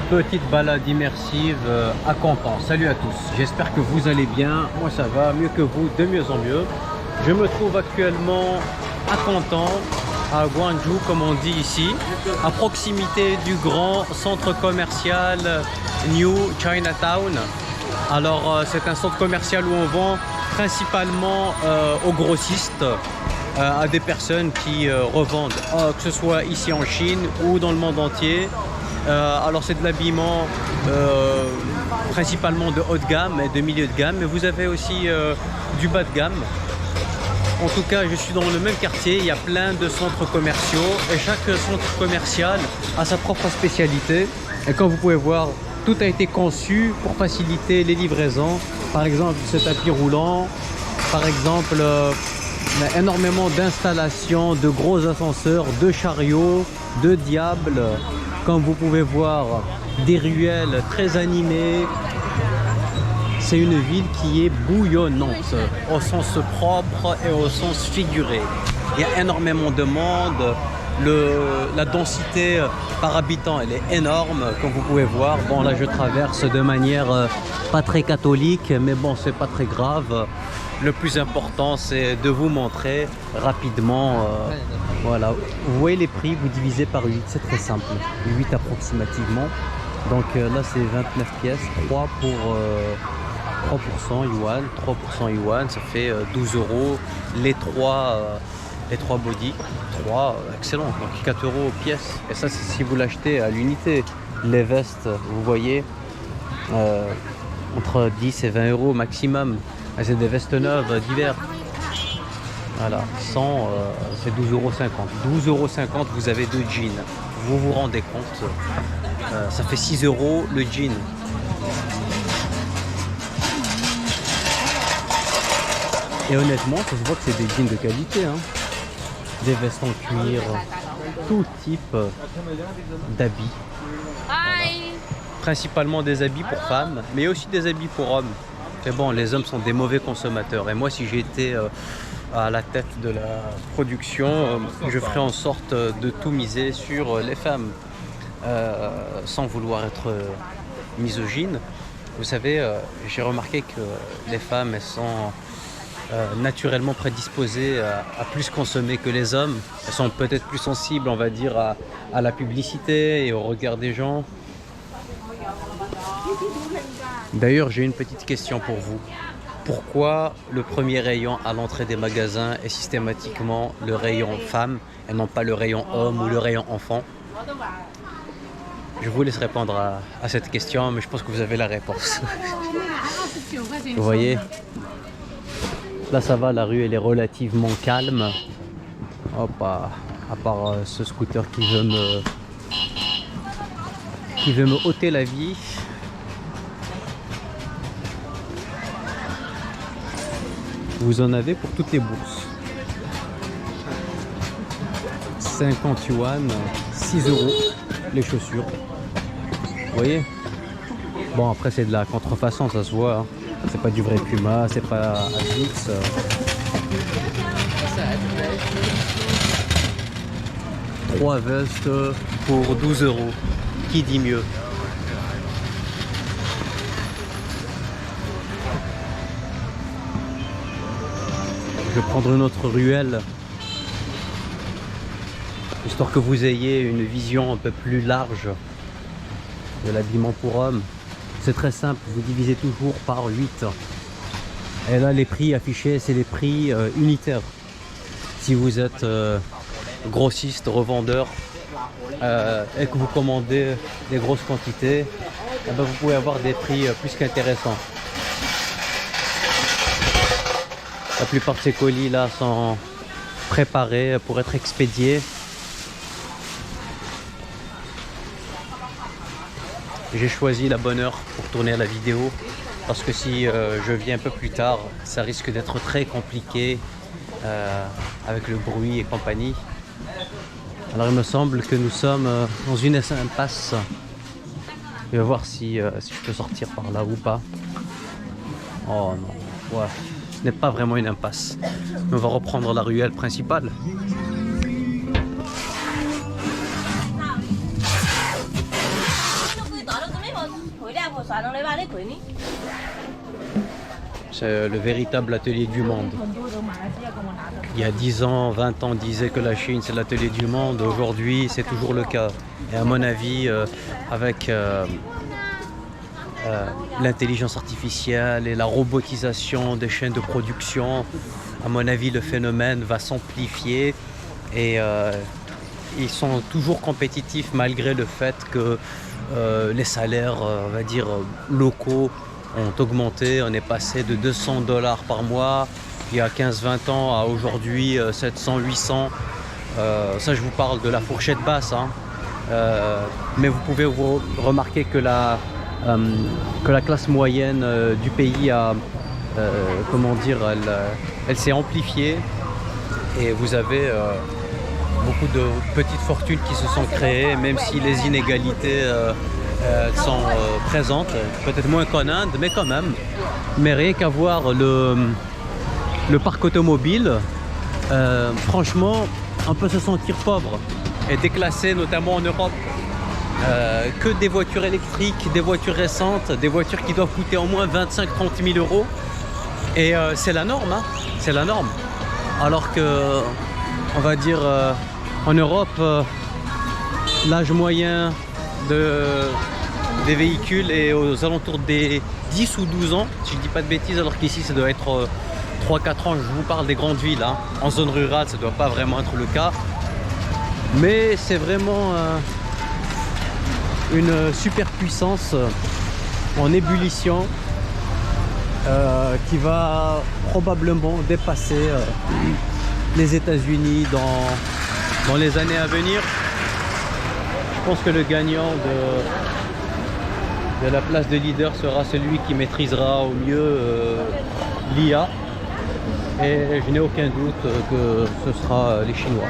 petite balade immersive à Canton. Salut à tous, j'espère que vous allez bien. Moi ça va, mieux que vous, de mieux en mieux. Je me trouve actuellement à Canton, à Gwangju comme on dit ici, à proximité du grand centre commercial New Chinatown. Alors c'est un centre commercial où on vend principalement aux grossistes, à des personnes qui revendent, que ce soit ici en Chine ou dans le monde entier. Alors c'est de l'habillement principalement de haut de gamme et de milieu de gamme, mais vous avez aussi du bas de gamme. En tout cas, je suis dans le même quartier, il y a plein de centres commerciaux et chaque centre commercial a sa propre spécialité. Et comme vous pouvez voir, tout a été conçu pour faciliter les livraisons. Par exemple, ce tapis roulant, par exemple, il y a énormément d'installations, de gros ascenseurs, de chariots, de diables. Comme vous pouvez voir, des ruelles très animées. C'est une ville qui est bouillonnante, au sens propre et au sens figuré. Il y a énormément de monde. La densité par habitant, elle est énorme, comme vous pouvez voir. Bon, là, je traverse de manière pas très catholique, mais bon, c'est pas très grave. Le plus important, c'est de vous montrer rapidement. Voilà, vous voyez les prix, vous divisez par 8, c'est très simple. 8 approximativement. Donc là, c'est 29 pièces, 3 pour 3% yuan, 3% yuan, ça fait 12 euros. Les trois body, 3, excellent, donc 4 euros pièce. Et ça, c'est si vous l'achetez à l'unité. Les vestes, vous voyez, entre 10 et 20 euros maximum. C'est des vestes neuves d'hiver. Voilà, 100, c'est 12,50 euros. 12,50 €, vous avez deux jeans. Vous vous rendez compte, ça fait 6 euros le jean. Et honnêtement, ça se voit que c'est des jeans de qualité, hein. Des vestes en cuir, tout type d'habits. Voilà. Principalement des habits pour femmes, mais aussi des habits pour hommes. Mais bon, les hommes sont des mauvais consommateurs. Et moi, si j'étais à la tête de la production, je ferais en sorte de tout miser sur les femmes. Sans vouloir être misogyne. Vous savez, j'ai remarqué que les femmes, elles sont naturellement prédisposées à plus consommer que les hommes. Elles sont peut-être plus sensibles, on va dire, à la publicité et au regard des gens. D'ailleurs, j'ai une petite question pour vous. Pourquoi le premier rayon à l'entrée des magasins est systématiquement le rayon femmes et non pas le rayon homme ou le rayon enfant? Je vous laisse répondre à cette question, mais je pense que vous avez la réponse. Vous voyez, là ça va, la rue elle est relativement calme. Hop, à part ce scooter qui veut me ôter la vie. Vous en avez pour toutes les bourses. 50 yuan, 6 euros les chaussures. Vous voyez? Bon, après c'est de la contrefaçon, ça se voit, hein. C'est pas du vrai Puma, c'est pas Asics. 3 vestes pour 12 euros. Qui dit mieux? Je vais prendre une autre ruelle, histoire que vous ayez une vision un peu plus large de l'habillement pour hommes. C'est très simple, vous divisez toujours par 8. Et là, les prix affichés, c'est les prix unitaires. Si vous êtes grossiste, revendeur, et que vous commandez des grosses quantités, eh ben, vous pouvez avoir des prix plus qu'intéressants. La plupart de ces colis là sont préparés pour être expédiés. J'ai choisi la bonne heure pour tourner la vidéo parce que si je viens un peu plus tard, ça risque d'être très compliqué avec le bruit et compagnie. Alors il me semble que nous sommes dans une impasse. Je vais voir si je peux sortir par là ou pas. Oh non, ouais. Ce n'est pas vraiment une impasse. On va reprendre la ruelle principale. C'est le véritable atelier du monde. Il y a 10 ans, 20 ans, on disait que la Chine c'est l'atelier du monde. Aujourd'hui, c'est toujours le cas. Et à mon avis, avec l'intelligence artificielle et la robotisation des chaînes de production, à mon avis, le phénomène va s'amplifier et ils sont toujours compétitifs malgré le fait que les salaires, on va dire, locaux ont augmenté. On est passé de 200 $ par mois il y a 15-20 ans à aujourd'hui 700, 800. Ça, je vous parle de la fourchette basse, hein. Mais vous pouvez vous remarquer que la classe moyenne du pays a, comment dire, elle s'est amplifiée et vous avez beaucoup de petites fortunes qui se sont créées, même si les inégalités sont présentes, peut-être moins qu'en Inde, mais quand même. Mais rien qu'à voir le parc automobile, franchement, on peut se sentir pauvre et déclassé, notamment en Europe. Que des voitures électriques, des voitures récentes, des voitures qui doivent coûter au moins 25-30 000 €. Et c'est la norme, hein, c'est la norme. Alors que, on va dire, en Europe, l'âge moyen des véhicules est aux alentours des 10 ou 12 ans, si je ne dis pas de bêtises, alors qu'ici ça doit être 3-4 ans. Je vous parle des grandes villes, hein. En zone rurale, ça ne doit pas vraiment être le cas. Mais c'est vraiment une superpuissance en ébullition qui va probablement dépasser les États-Unis dans les années à venir. Je pense que le gagnant de la place de leader sera celui qui maîtrisera au mieux l'IA. Et je n'ai aucun doute que ce sera les Chinois.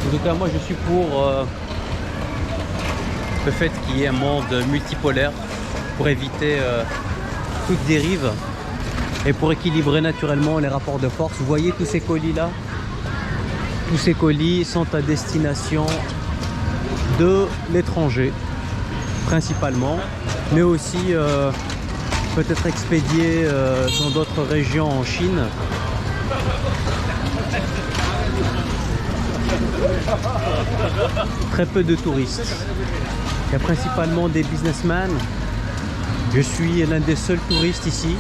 En tout cas, moi je suis pour le fait qu'il y ait un monde multipolaire pour éviter toute dérive et pour équilibrer naturellement les rapports de force. Vous voyez tous ces colis là? Tous ces colis sont à destination de l'étranger principalement, mais aussi peut-être expédiés dans d'autres régions en Chine. Très peu de touristes. Il y a principalement des businessmen. Je suis l'un des seuls touristes ici.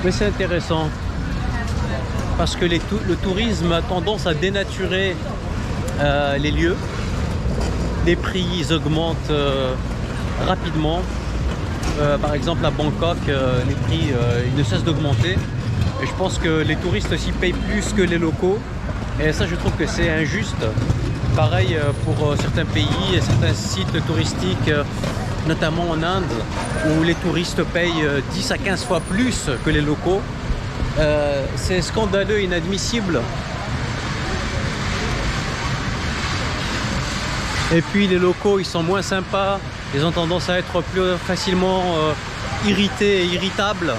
Mais c'est intéressant parce que le tourisme a tendance à dénaturer les lieux. Les prix ils augmentent rapidement. Par exemple à Bangkok, les prix ils ne cessent d'augmenter. Et je pense que les touristes aussi payent plus que les locaux. Et ça, je trouve que c'est injuste. Pareil pour certains pays et certains sites touristiques, notamment en Inde, où les touristes payent 10 à 15 fois plus que les locaux. C'est scandaleux, inadmissible. Et puis les locaux, ils sont moins sympas. Ils ont tendance à être plus facilement irrités et irritables.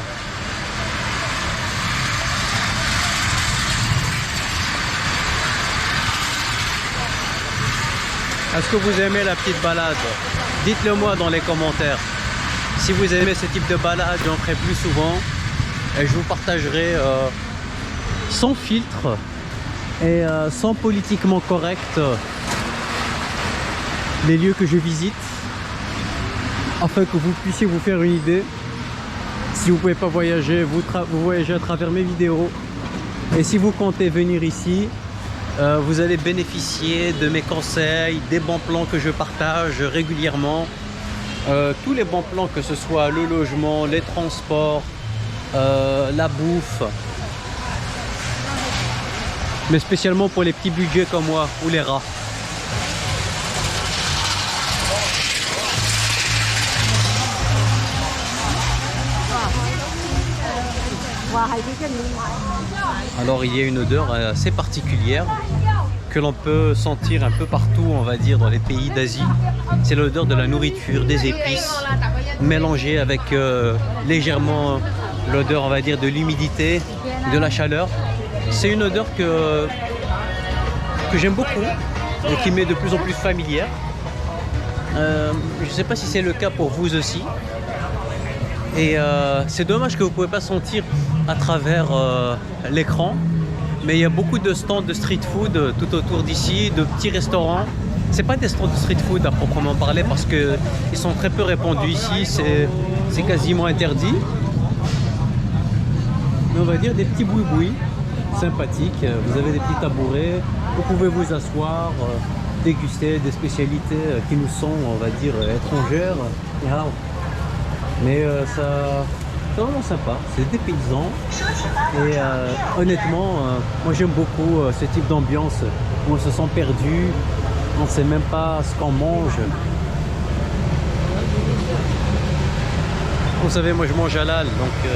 Est-ce que vous aimez la petite balade? Dites-le moi dans les commentaires. Si vous aimez ce type de balade, j'en ferai plus souvent. Et je vous partagerai sans filtre et sans politiquement correct les lieux que je visite, afin que vous puissiez vous faire une idée. Si vous ne pouvez pas voyager, vous voyagez à travers mes vidéos. Et si vous comptez venir ici, vous allez bénéficier de mes conseils, des bons plans que je partage régulièrement. Tous les bons plans, que ce soit le logement, les transports, la bouffe. Mais spécialement pour les petits budgets comme moi, ou les rats. Alors il y a une odeur assez particulière que l'on peut sentir un peu partout, on va dire, dans les pays d'Asie. C'est l'odeur de la nourriture, des épices, mélangée avec légèrement l'odeur, on va dire, de l'humidité, de la chaleur. C'est une odeur que j'aime beaucoup et qui m'est de plus en plus familière. Je ne sais pas si c'est le cas pour vous aussi. Et c'est dommage que vous ne pouvez pas sentir à travers l'écran. Mais il y a beaucoup de stands de street food tout autour d'ici, de petits restaurants. C'est pas des stands de street food à proprement parler parce qu'ils sont très peu répandus ici, c'est quasiment interdit. Mais on va dire des petits boui-boui sympathiques. Vous avez des petits tabourets, vous pouvez vous asseoir, déguster des spécialités qui nous sont, on va dire, étrangères. Mais ça... c'est vraiment sympa, c'est des paysans et honnêtement moi j'aime beaucoup ce type d'ambiance où on se sent perdu, on ne sait même pas ce qu'on mange. Vous savez, moi je mange halal, donc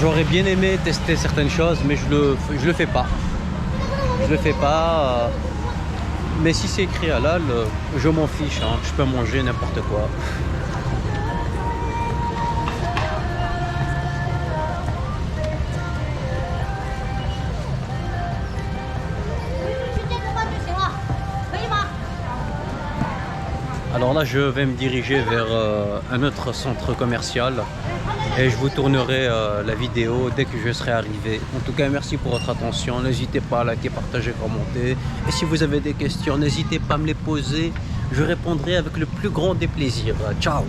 j'aurais bien aimé tester certaines choses, mais je le fais pas. Je le fais pas, mais si c'est écrit halal, je m'en fiche, hein, je peux manger n'importe quoi. Alors là, je vais me diriger vers un autre centre commercial et je vous tournerai la vidéo dès que je serai arrivé. En tout cas, merci pour votre attention. N'hésitez pas à liker, partager, commenter. Et si vous avez des questions, n'hésitez pas à me les poser. Je répondrai avec le plus grand des plaisirs. Ciao!